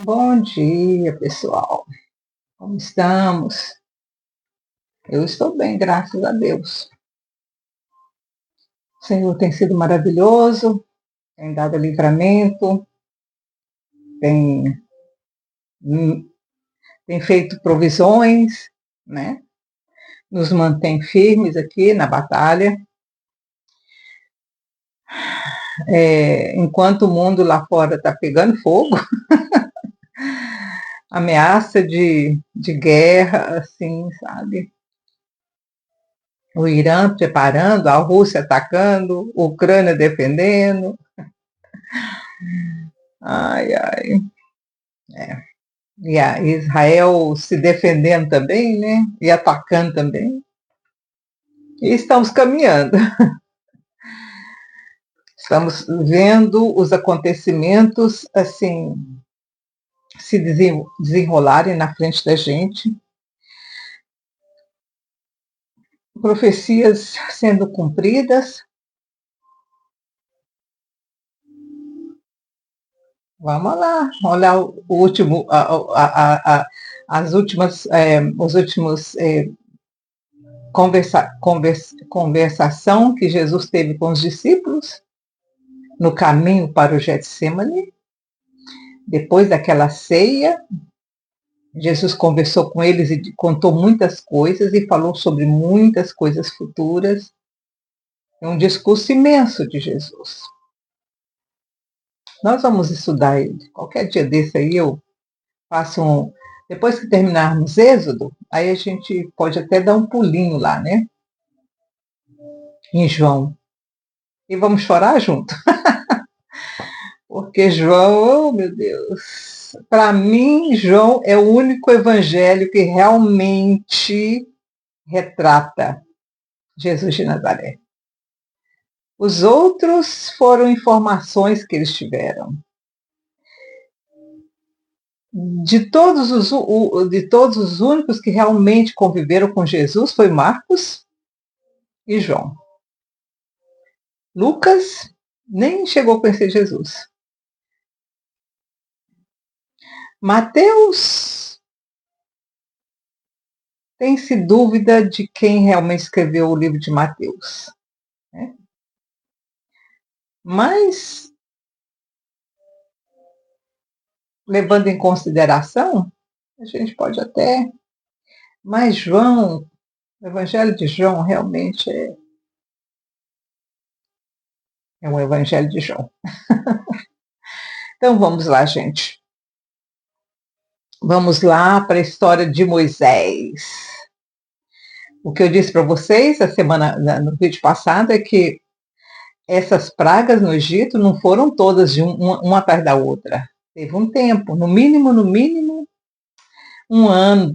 Bom dia, pessoal. Como estamos? Eu estou bem, graças a Deus. O Senhor tem sido maravilhoso, tem dado livramento, tem, hum, tem feito provisões, né? Nos mantém firmes aqui na batalha. Enquanto o mundo lá fora está pegando fogo, ameaça de guerra, assim, sabe? O Irã preparando, a Rússia atacando, a Ucrânia defendendo. Ai, ai. E a Israel se defendendo também, né? E atacando também. E estamos caminhando. Estamos vendo os acontecimentos assim se desenrolarem na frente da gente. Profecias sendo cumpridas. Vamos lá, olhar o último, as últimas, os últimos conversação que Jesus teve com os discípulos no caminho para o Getsemane. Depois daquela ceia, Jesus conversou com eles e contou muitas coisas e falou sobre muitas coisas futuras. É um discurso imenso de Jesus. Nós vamos estudar ele. Qualquer dia desse aí eu faço um. Depois que terminarmos Êxodo, aí a gente pode até dar um pulinho lá, né? Em João. E vamos chorar junto. Porque João, oh meu Deus, para mim, João é o único evangelho que realmente retrata Jesus de Nazaré. Os outros foram informações que eles tiveram. De todos os únicos que realmente conviveram com Jesus foi Marcos e João. Lucas nem chegou a conhecer Jesus. Mateus tem-se dúvida de quem realmente escreveu o livro de Mateus. Né? Mas, levando em consideração, a gente pode até. Mas João, o Evangelho de João realmente é um Evangelho de João. Então vamos lá, gente. Vamos lá para a história de Moisés. O que eu disse para vocês no vídeo passado é que essas pragas no Egito não foram todas de uma atrás da outra. Teve um tempo, no mínimo, um ano,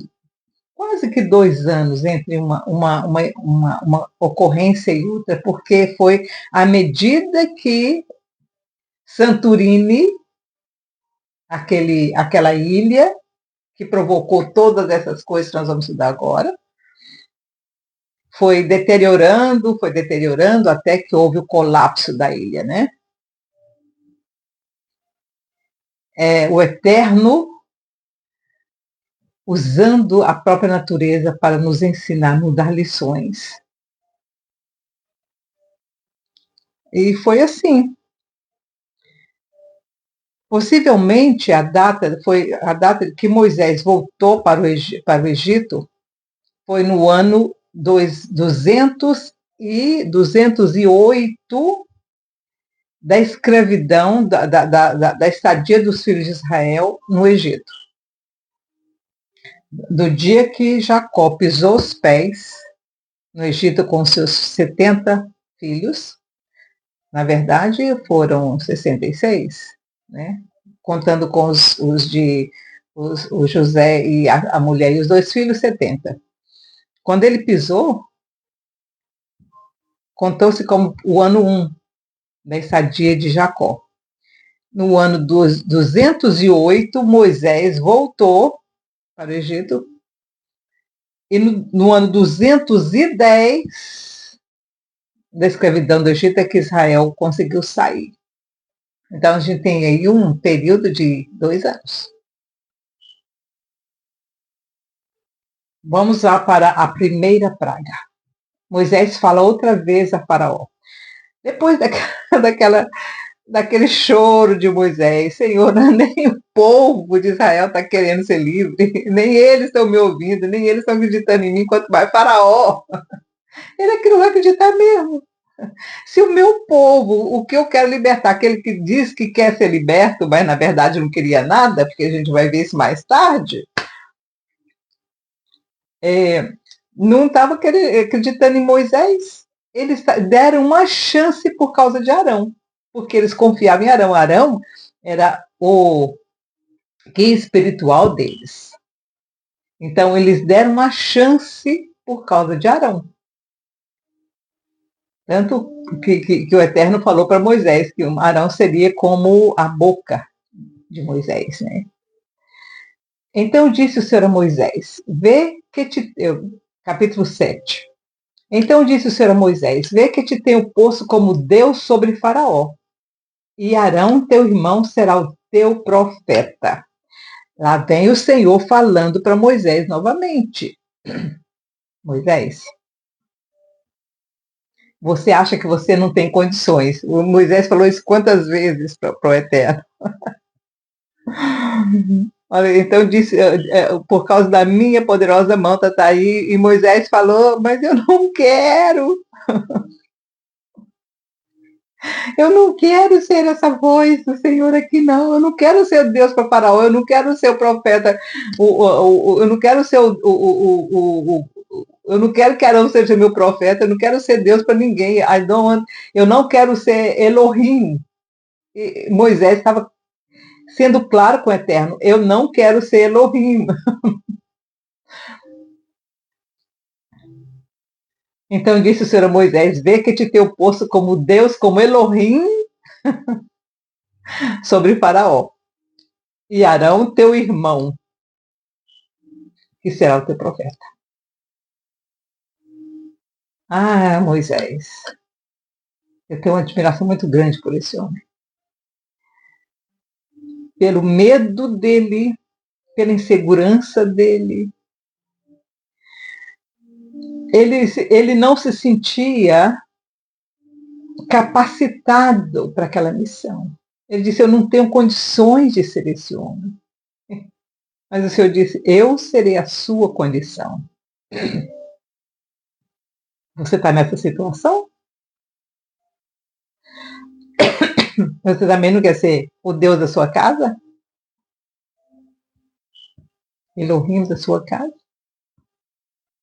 quase que 2 anos entre uma ocorrência e outra, porque foi à medida que Santorini, aquela ilha que provocou todas essas coisas que nós vamos estudar agora, foi deteriorando até que houve o colapso da ilha, né? O Eterno usando a própria natureza para nos ensinar, nos dar lições. E foi assim. Possivelmente a data que Moisés voltou para o Egito foi no ano 208 da escravidão, da estadia dos filhos de Israel no Egito. Do dia que Jacó pisou os pés no Egito com seus 70 filhos, na verdade foram 66, né? Contando com o José e a mulher e os 2 filhos, 70. Quando ele pisou, contou-se como o ano 1 da estadia de Jacó. No ano 208, Moisés voltou para o Egito. E no ano 210 da escravidão do Egito é que Israel conseguiu sair. Então a gente tem aí um período de 2 anos. Vamos lá para a primeira praga. Moisés fala outra vez a Faraó. Depois daquele choro de Moisés, Senhor, nem o povo de Israel está querendo ser livre, nem eles estão me ouvindo, nem eles estão acreditando em mim, quanto mais Faraó. Ele é que não vai acreditar mesmo. Se o meu povo, o que eu quero libertar, aquele que diz que quer ser liberto, mas na verdade não queria nada, porque a gente vai ver isso mais tarde, não estava acreditando em Moisés. Eles deram uma chance por causa de Arão, porque eles confiavam em Arão. Arão era o guia espiritual deles. Então eles deram uma chance por causa de Arão. Tanto que o Eterno falou para Moisés que o Arão seria como a boca de Moisés, né? Então disse o Senhor a Moisés, capítulo 7. Então disse o Senhor a Moisés, vê que te tenho posto como Deus sobre Faraó, e Arão, teu irmão, será o teu profeta. Lá vem o Senhor falando para Moisés novamente. Moisés, você acha que você não tem condições? O Moisés falou isso quantas vezes para o Eterno? Então disse, por causa da minha poderosa mão está aí, e Moisés falou, mas eu não quero. Eu não quero ser essa voz do Senhor aqui, não. Eu não quero ser o Deus para Faraó, eu não quero ser o profeta, eu não quero ser eu não quero que Arão seja meu profeta, eu não quero ser Deus para ninguém. Eu não quero ser Elohim. E Moisés estava sendo claro com o Eterno, eu não quero ser Elohim. Então disse o Senhor a Moisés, vê que te tenho posto como Deus, como Elohim, sobre Faraó. E Arão, teu irmão, que será o teu profeta. Ah, Moisés, eu tenho uma admiração muito grande por esse homem. Pelo medo dele, pela insegurança dele. Ele não se sentia capacitado para aquela missão. Ele disse, eu não tenho condições de ser esse homem. Mas o Senhor disse, eu serei a sua condição. Você está nessa situação? Você também não quer ser o Deus da sua casa? Elohim da sua casa?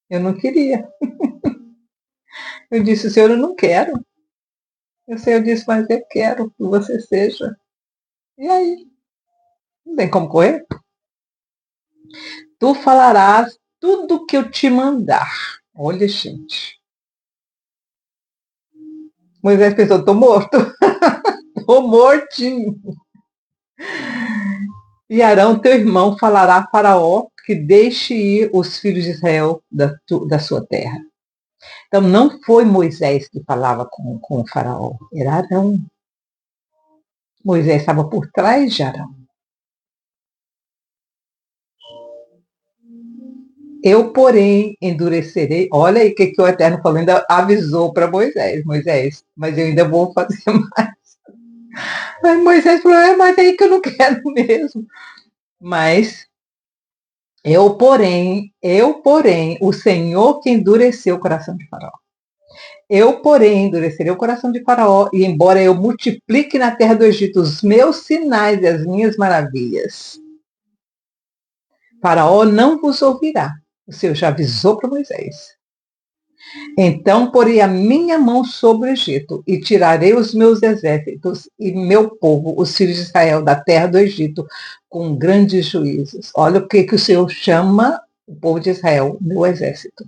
Eu não queria. Eu disse, Senhor, eu não quero. O Senhor disse, mas eu quero que você seja. E aí? Não tem como correr? Tu falarás tudo o que eu te mandar. Olha, gente. Moisés pensou, estou morto. Estou mortinho. E Arão, teu irmão, falará a Faraó que deixe ir os filhos de Israel da sua terra. Então, não foi Moisés que falava com o Faraó, era Arão. Moisés estava por trás de Arão. Eu, porém, endurecerei. Olha aí o que o Eterno falou, ainda avisou para Moisés. Moisés, mas eu ainda vou fazer mais. Mas Moisés falou, mas aí que eu não quero mesmo. Mas eu, porém, o Senhor que endureceu o coração de Faraó. Eu, porém, endurecerei o coração de Faraó, e embora eu multiplique na terra do Egito os meus sinais e as minhas maravilhas, Faraó não vos ouvirá. O Senhor já avisou para Moisés. Então porei a minha mão sobre o Egito e tirarei os meus exércitos e meu povo, os filhos de Israel, da terra do Egito, com grandes juízos. Olha o que o Senhor chama o povo de Israel, meu exército.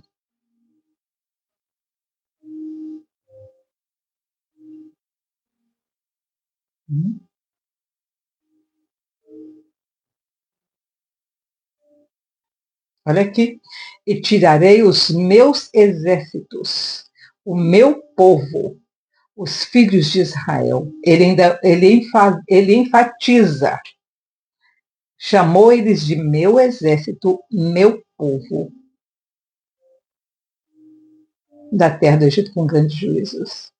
Olha aqui. E tirarei os meus exércitos, o meu povo, os filhos de Israel. Ele enfatiza. Chamou eles de meu exército, meu povo. da terra do Egito com grandes juízos.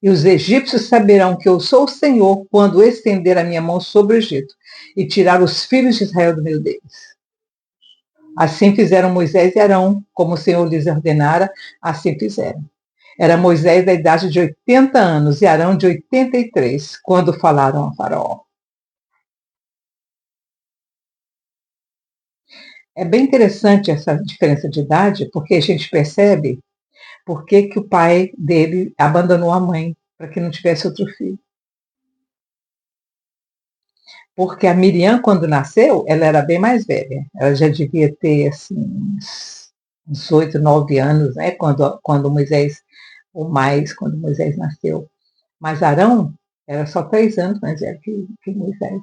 E os egípcios saberão que eu sou o Senhor quando estender a minha mão sobre o Egito e tirar os filhos de Israel do meio deles. Assim fizeram Moisés e Arão, como o Senhor lhes ordenara, assim fizeram. Era Moisés da idade de 80 anos e Arão de 83, quando falaram a Faraó. É bem interessante essa diferença de idade, porque a gente percebe por que o pai dele abandonou a mãe para que não tivesse outro filho. Porque a Miriam, quando nasceu, ela era bem mais velha. Ela já devia ter assim, uns 8, 9 anos, né? Quando Moisés, ou mais, quando Moisés nasceu. Mas Arão era só 3 anos mais velho que Moisés.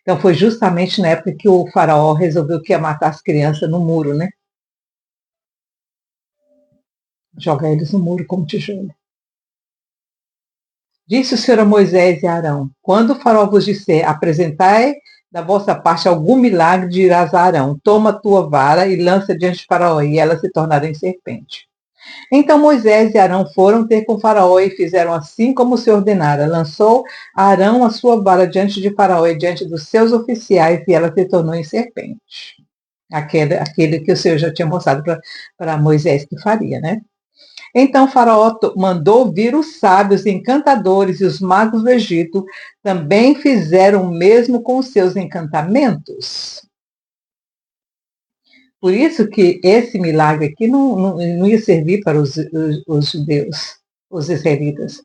Então foi justamente na época que o faraó resolveu que ia matar as crianças no muro, né? Jogar eles no muro como tijolo. Disse o Senhor a Moisés e a Arão: quando o faraó vos disser, apresentai da vossa parte algum milagre, dirás a Arão: toma a tua vara e lança diante de Faraó, e ela se tornará em serpente. Então Moisés e Arão foram ter com Faraó e fizeram assim como o Senhor ordenara. Lançou Arão a sua vara diante de Faraó e diante dos seus oficiais, e ela se tornou em serpente. Aquele que o Senhor já tinha mostrado para Moisés que faria, né? Então Faraó mandou vir os sábios, encantadores e os magos do Egito, também fizeram o mesmo com os seus encantamentos. Por isso que esse milagre aqui não ia servir para os judeus, os israelitas,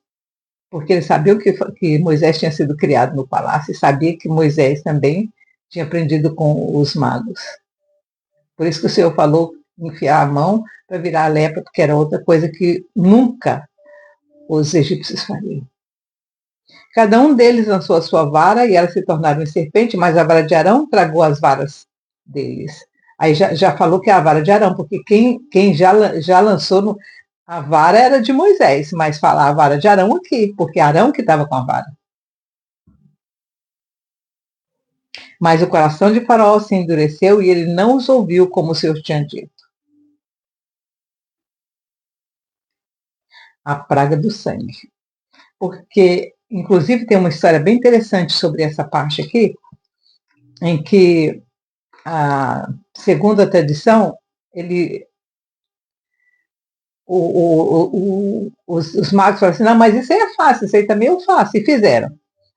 porque eles sabiam que Moisés tinha sido criado no palácio e sabia que Moisés também tinha aprendido com os magos. Por isso que o Senhor falou enfiar a mão para virar a lepra, porque era outra coisa que nunca os egípcios fariam. Cada um deles lançou a sua vara e elas se tornaram em serpente, mas a vara de Arão tragou as varas deles. Aí já falou que é a vara de Arão, porque quem já lançou a vara era de Moisés, mas fala a vara de Arão aqui, porque Arão que estava com a vara. Mas o coração de Faraó se endureceu e ele não os ouviu como o Senhor tinha dito. A praga do sangue. Porque, inclusive, tem uma história bem interessante sobre essa parte aqui, em que, segundo a tradição, os magos falaram assim, não, mas isso aí é fácil, isso aí também eu faço, e fizeram.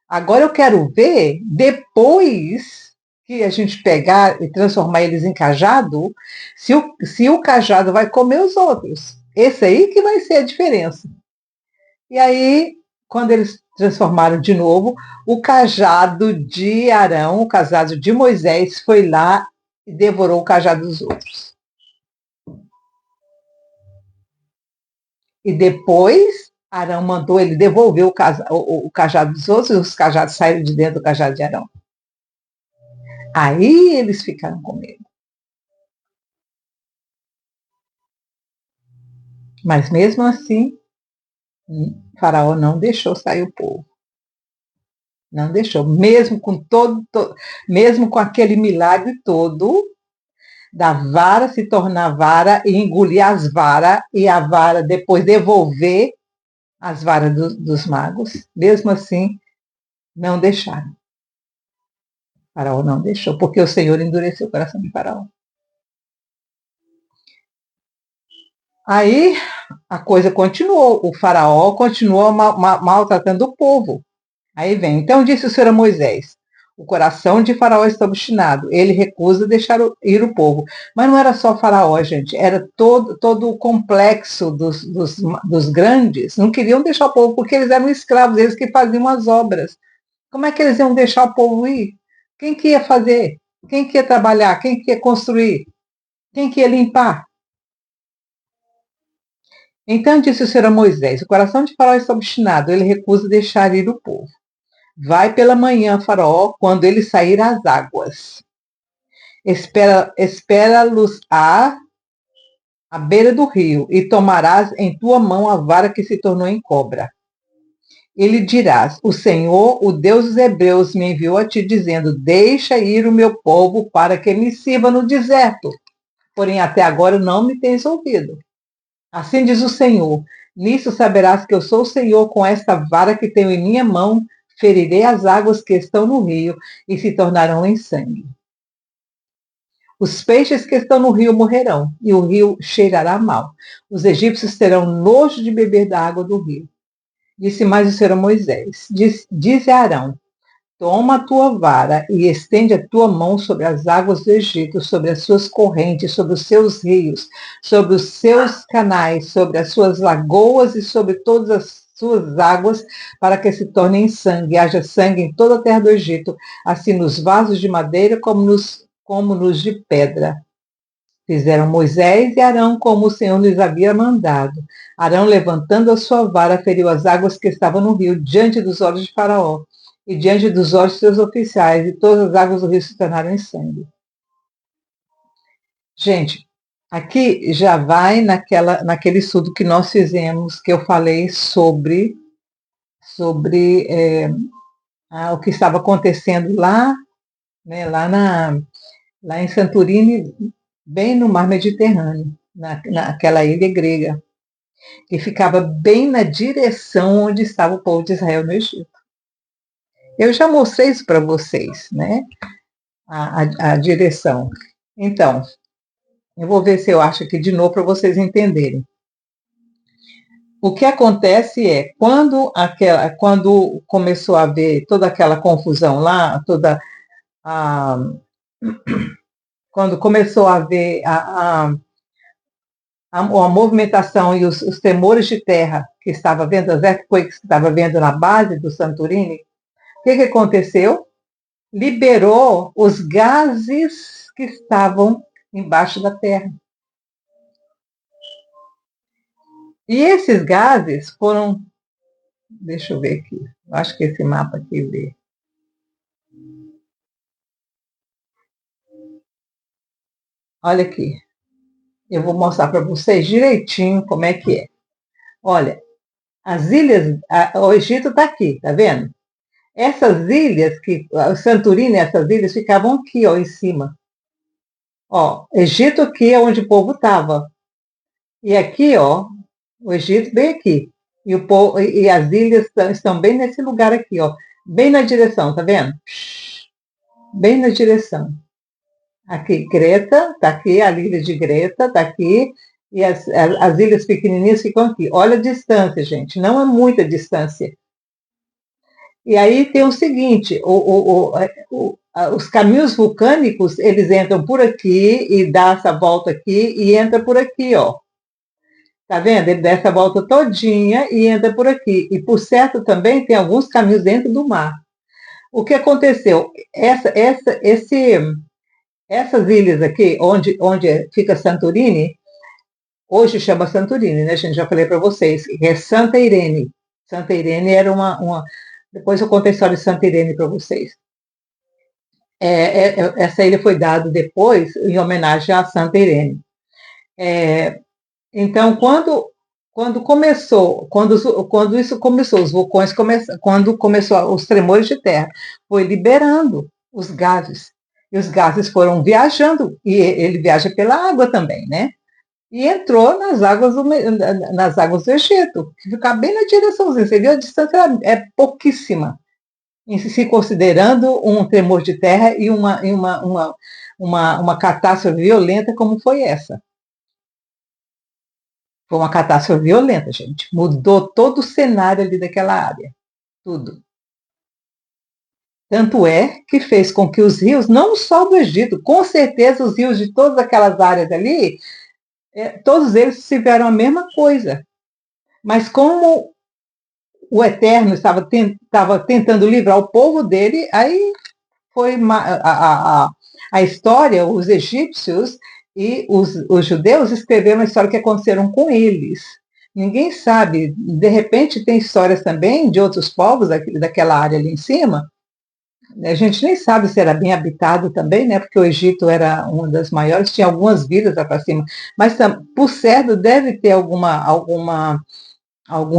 Agora eu quero ver, depois que a gente pegar e transformar eles em cajado, se o cajado vai comer os outros. Esse aí que vai ser a diferença. E aí, quando eles transformaram de novo, o cajado de Arão, o cajado de Moisés, foi lá e devorou o cajado dos outros. E depois, Arão mandou ele devolver o cajado dos outros, e os cajados saíram de dentro do cajado de Arão. Aí eles ficaram com medo. Mas mesmo assim, Faraó não deixou sair o povo. Não deixou. Mesmo com aquele milagre todo, da vara se tornar vara e engolir as varas, e a vara depois devolver as varas dos magos, mesmo assim, não deixaram. Faraó não deixou, porque o Senhor endureceu o coração de Faraó. Aí a coisa continuou, o Faraó continuou maltratando o povo. Aí vem, então disse o Senhor a Moisés: o coração de Faraó está obstinado, ele recusa deixar ir o povo. Mas não era só Faraó, gente, era todo o complexo dos grandes, não queriam deixar o povo, porque eles eram escravos, eles que faziam as obras. Como é que eles iam deixar o povo ir? Quem que ia fazer? Quem que ia trabalhar? Quem que ia construir? Quem que ia limpar? Então disse o Senhor a Moisés: o coração de Faraó está obstinado, ele recusa deixar ir o povo. Vai pela manhã, Faraó, quando ele sair às águas. Espera-los à beira do rio, e tomarás em tua mão a vara que se tornou em cobra. Ele dirás: o Senhor, o Deus dos Hebreus, me enviou a ti, dizendo: deixa ir o meu povo para que me sirva no deserto. Porém, até agora não me tens ouvido. Assim diz o Senhor: nisso saberás que eu sou o Senhor, com esta vara que tenho em minha mão, ferirei as águas que estão no rio e se tornarão em sangue. Os peixes que estão no rio morrerão, e o rio cheirará mal. Os egípcios terão nojo de beber da água do rio. Disse mais o Senhor a Moisés: Dize a Arão: toma a tua vara e estende a tua mão sobre as águas do Egito, sobre as suas correntes, sobre os seus rios, sobre os seus canais, sobre as suas lagoas e sobre todas as suas águas, para que se tornem sangue, haja sangue em toda a terra do Egito, assim nos vasos de madeira como nos de pedra. Fizeram Moisés e Arão como o Senhor lhes havia mandado. Arão, levantando a sua vara, feriu as águas que estavam no rio, diante dos olhos de Faraó e diante dos olhos de seus oficiais, e todas as águas do rio se tornaram em sangue. Gente, aqui já vai naquele estudo que nós fizemos, que eu falei sobre o que estava acontecendo lá, né, lá em Santorini, bem no mar Mediterrâneo, naquela ilha grega, que ficava bem na direção onde estava o povo de Israel no Egito. Eu já mostrei isso para vocês, né? A direção. Então, eu vou ver se eu acho aqui de novo para vocês entenderem. O que acontece é, quando começou a haver toda aquela confusão lá, quando começou a haver a movimentação e os tremores de terra que estava vendo, as earthquakes que estava vendo na base do Santorini, o que aconteceu? Liberou os gases que estavam embaixo da terra. E esses gases foram, deixa eu ver aqui, acho que esse mapa aqui vê. Olha aqui, eu vou mostrar para vocês direitinho como é que é. Olha, as ilhas, o Egito está aqui, tá vendo? Essas ilhas, o Santorini, essas ilhas ficavam aqui, ó, em cima. Ó, Egito aqui é onde o povo estava. E aqui, ó, o Egito bem aqui. E as ilhas estão bem nesse lugar aqui, ó. Bem na direção, tá vendo? Bem na direção. Aqui, Creta, tá aqui, a ilha de Creta, tá aqui. E as ilhas pequenininhas ficam aqui. Olha a distância, gente. Não é muita distância. E aí tem o seguinte, os caminhos vulcânicos, eles entram por aqui e dá essa volta aqui e entra por aqui, ó. Tá vendo? Ele dá essa volta todinha e entra por aqui. E por certo também tem alguns caminhos dentro do mar. O que aconteceu? Essas ilhas aqui, onde fica Santorini, hoje chama Santorini, né, gente? Já falei para vocês, que é Santa Irene. Santa Irene era depois eu conto a história de Santa Irene para vocês. Essa ilha foi dada depois em homenagem a Santa Irene. Então, quando isso começou, os vulcões quando começou os tremores de terra, foi liberando os gases. E os gases foram viajando, e ele viaja pela água também, né? E entrou nas águas do Egito, que fica bem na direçãozinha. Você viu, a distância é pouquíssima, se considerando um tremor de terra e uma catástrofe violenta como foi essa. Foi uma catástrofe violenta, gente. Mudou todo o cenário ali daquela área. Tudo. Tanto é que fez com que os rios, não só do Egito, com certeza os rios de todas aquelas áreas ali, todos eles tiveram a mesma coisa. Mas como o Eterno estava tentando livrar o povo dele, aí foi a história, os egípcios e os judeus escreveram a história que aconteceram com eles. Ninguém sabe, de repente tem histórias também de outros povos daquela área ali em cima. A gente nem sabe se era bem habitado também, né? Porque o Egito era uma das maiores, tinha algumas vilas lá para cima. Mas, por certo, deve ter algum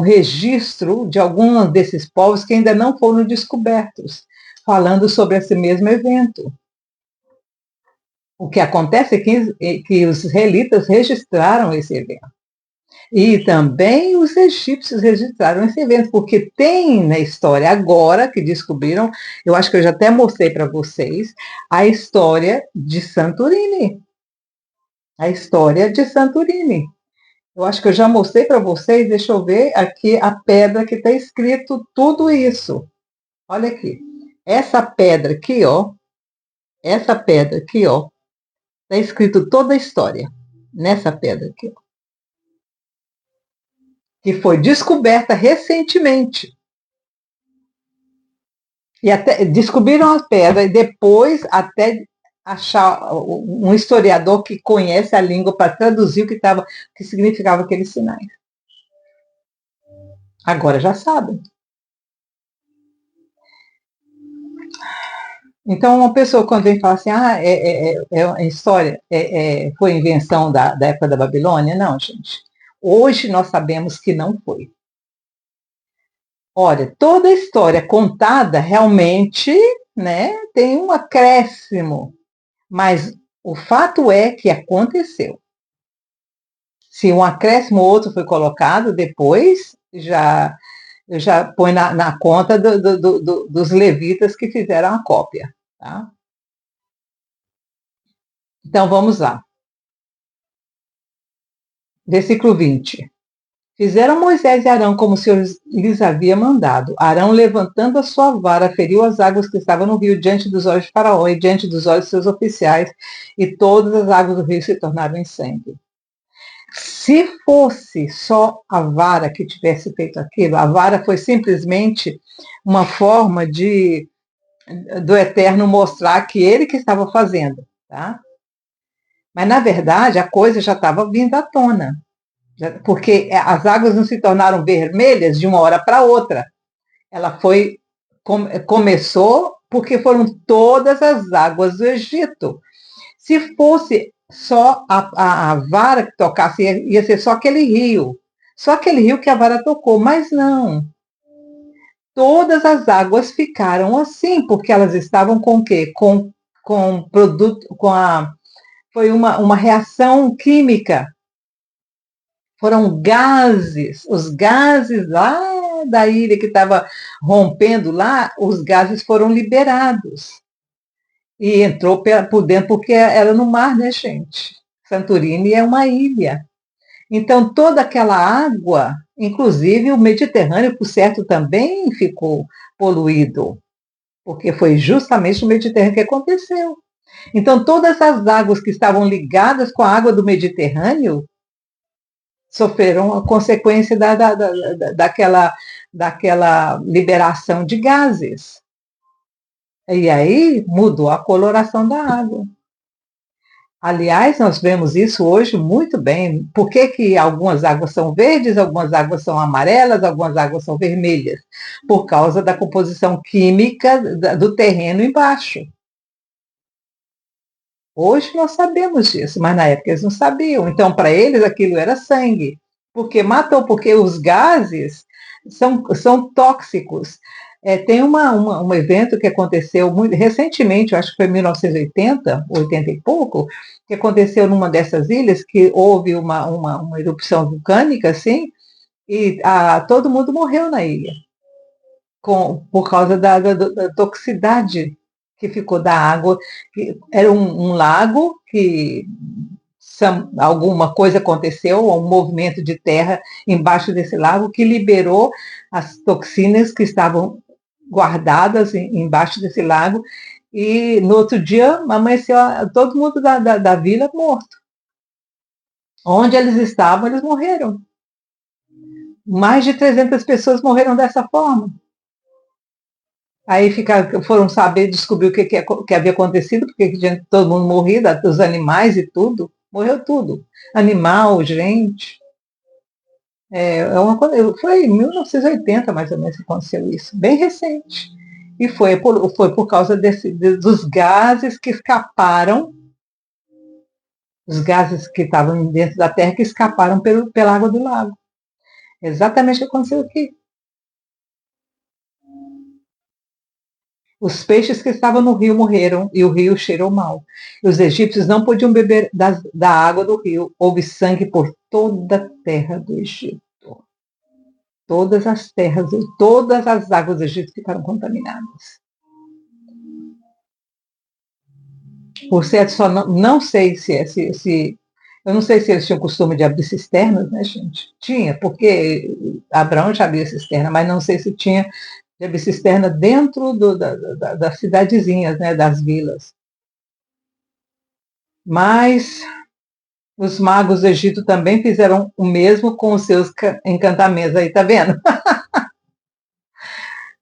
registro de alguns desses povos que ainda não foram descobertos, falando sobre esse mesmo evento. O que acontece é que os israelitas registraram esse evento. E também os egípcios registraram esse evento, porque tem na história agora que descobriram, eu acho que eu já até mostrei para vocês, a história de Santorini. A história de Santorini. Eu acho que eu já mostrei para vocês, deixa eu ver aqui a pedra que está escrito tudo isso. Olha aqui. Essa pedra aqui, ó. Essa pedra aqui, ó. Está escrito toda a história. Nessa pedra aqui, ó. Que foi descoberta recentemente. E até descobriram a pedra e depois até achar um historiador que conhece a língua para traduzir o que significava aqueles sinais. Agora já sabem. Então, uma pessoa, quando vem falar assim, é história, foi invenção da época da Babilônia, não, gente. Hoje nós sabemos que não foi. Olha, toda a história contada realmente, né, tem um acréscimo, mas o fato é que aconteceu. Se um acréscimo ou outro foi colocado, depois já põe na conta dos levitas que fizeram a cópia. Tá? Então vamos lá. Versículo 20. Fizeram Moisés e Arão como o Senhor lhes havia mandado. Arão, levantando a sua vara, feriu as águas que estavam no rio diante dos olhos de Faraó e diante dos olhos de seus oficiais, e todas as águas do rio se tornaram em sangue. Se fosse só a vara que tivesse feito aquilo, a vara foi simplesmente uma forma do Eterno mostrar que ele que estava fazendo, tá? Mas, na verdade, a coisa já estava vindo à tona, porque as águas não se tornaram vermelhas de uma hora para outra. Ela começou porque foram todas as águas do Egito. Se fosse só a vara que tocasse, ia ser só aquele rio. Só aquele rio que a vara tocou, mas não. Todas as águas ficaram assim, porque elas estavam com o quê? Com produto, foi uma reação química. Foram gases, os gases lá da ilha que estava rompendo lá, os gases foram liberados. E entrou por dentro, porque era no mar, né, gente? Santorini é uma ilha. Então, toda aquela água, inclusive o Mediterrâneo, por certo, também ficou poluído, porque foi justamente no Mediterrâneo que aconteceu. Então, todas as águas que estavam ligadas com a água do Mediterrâneo sofreram a consequência daquela liberação de gases. E aí mudou a coloração da água. Aliás, nós vemos isso hoje muito bem. Por que algumas águas são verdes, algumas águas são amarelas, algumas águas são vermelhas? Por causa da composição química do terreno embaixo. Hoje nós sabemos disso, mas na época eles não sabiam. Então, para eles, aquilo era sangue. Porque matou, porque os gases são tóxicos. Tem um evento que aconteceu muito recentemente, eu acho que foi em 1980, 80 e pouco, que aconteceu numa dessas ilhas, que houve uma erupção vulcânica, assim, e todo mundo morreu na ilha, por causa da toxicidade que ficou da água. Era um lago que alguma coisa aconteceu, um movimento de terra embaixo desse lago que liberou as toxinas que estavam guardadas embaixo desse lago, e no outro dia amanheceu todo mundo da vila morto. Onde eles estavam, eles morreram. Mais de 300 pessoas morreram dessa forma. Aí foram saber, descobrir o que havia acontecido, porque todo mundo morrido, os animais e tudo, morreu tudo. Animal, gente. Foi em 1980, mais ou menos, que aconteceu isso, bem recente. E foi por causa dos gases que escaparam, os gases que estavam dentro da terra que escaparam pela água do lago. Exatamente o que aconteceu aqui. Os peixes que estavam no rio morreram e o rio cheirou mal. E os egípcios não podiam beber da água do rio. Houve sangue por toda a terra do Egito. Todas as terras, todas as águas do Egito ficaram contaminadas. Por certo, só não sei se eu não sei se eles tinham costume de abrir cisternas, né, gente? Tinha, porque Abraão já abria cisterna, mas não sei se tinha de abrir cisterna dentro das cidadezinhas, né, das vilas. Mas os magos do Egito também fizeram o mesmo com os seus encantamentos. Aí, tá vendo?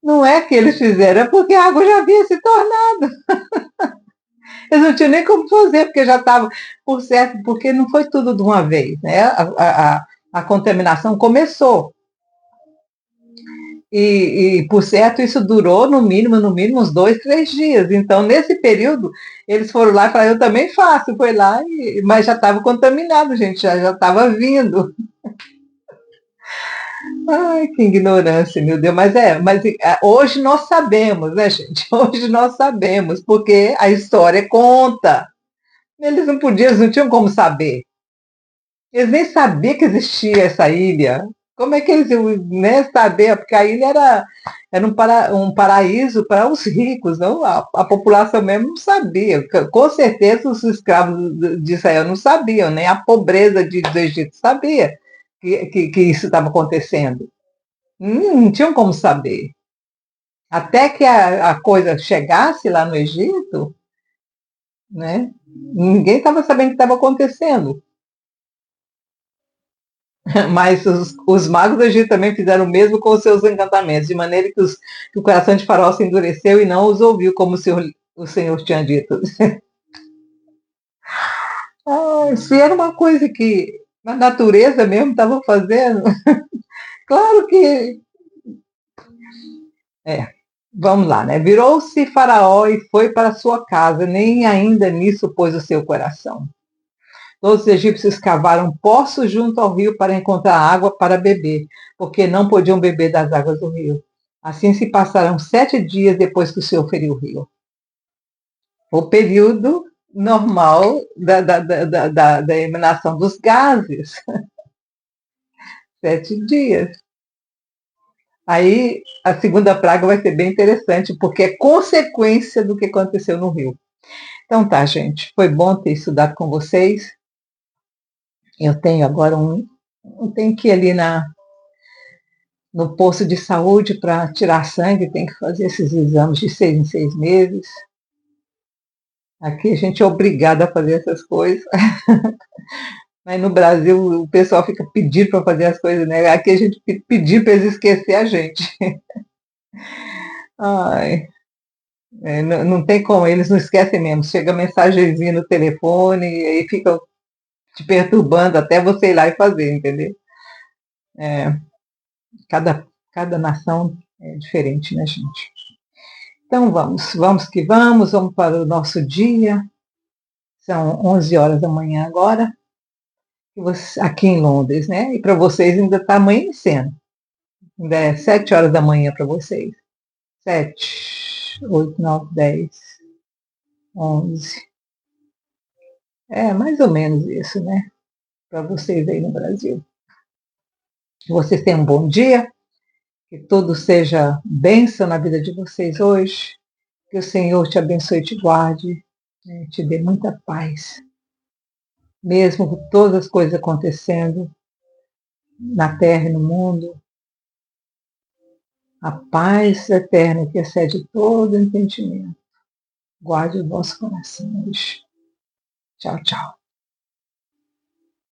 Não é que eles fizeram, é porque a água já havia se tornado. Eles não tinham nem como fazer, porque já estava, por certo, porque não foi tudo de uma vez, né? A contaminação começou. Por certo, isso durou no mínimo, uns 2, 3 dias. Então, nesse período, eles foram lá e falaram, eu também faço. Foi lá, mas já estava contaminado, gente, já estava vindo. Ai, que ignorância, meu Deus. Mas hoje nós sabemos, né, gente? Hoje nós sabemos, porque a história conta. Eles não podiam, eles não tinham como saber. Eles nem sabiam que existia essa ilha. Como é que eles iam, né, saber? Porque a ilha era um paraíso para os ricos, não? A população mesmo não sabia. Com certeza os escravos de Israel não sabiam, nem a pobreza do Egito sabia que isso estava acontecendo. Não tinham como saber. Até que a coisa chegasse lá no Egito, né? Ninguém estava sabendo o que estava acontecendo. Mas os magos do Egito também fizeram o mesmo com os seus encantamentos, de maneira que o coração de Faraó se endureceu e não os ouviu, como o Senhor tinha dito. Se era uma coisa que a natureza mesmo estava fazendo, claro que. É, vamos lá, né? Virou-se Faraó e foi para sua casa, nem ainda nisso pôs o seu coração. Todos os egípcios cavaram poços junto ao rio para encontrar água para beber, porque não podiam beber das águas do rio. Assim se passaram 7 dias depois que o Senhor feriu o rio. O período normal da emanação dos gases. 7 dias. Aí a segunda praga vai ser bem interessante, porque é consequência do que aconteceu no rio. Então tá, gente. Foi bom ter estudado com vocês. Eu tenho agora eu tenho que ir ali no posto de saúde para tirar sangue, tem que fazer esses exames de 6 em 6 meses. Aqui a gente é obrigado a fazer essas coisas. Mas no Brasil o pessoal fica pedindo para fazer as coisas, né? Aqui a gente pedir para eles esquecer a gente. Ai, não tem como, eles não esquecem mesmo. Chega mensagenzinha no telefone e aí ficam te perturbando até você ir lá e fazer, entendeu? É, cada nação é diferente, né, gente? Então vamos que vamos para o nosso dia. São 11 horas da manhã agora, aqui em Londres, né? E para vocês ainda está amanhecendo. Ainda é 7 horas da manhã para vocês. 7, 8, 9, 10, 11. É mais ou menos isso, né? Para vocês aí no Brasil. Que vocês tenham um bom dia, que tudo seja bênção na vida de vocês hoje, que o Senhor te abençoe e te guarde, né? Te dê muita paz, mesmo com todas as coisas acontecendo na terra e no mundo. A paz eterna que excede todo entendimento. Guarde o vosso coração hoje. Tchau, tchau.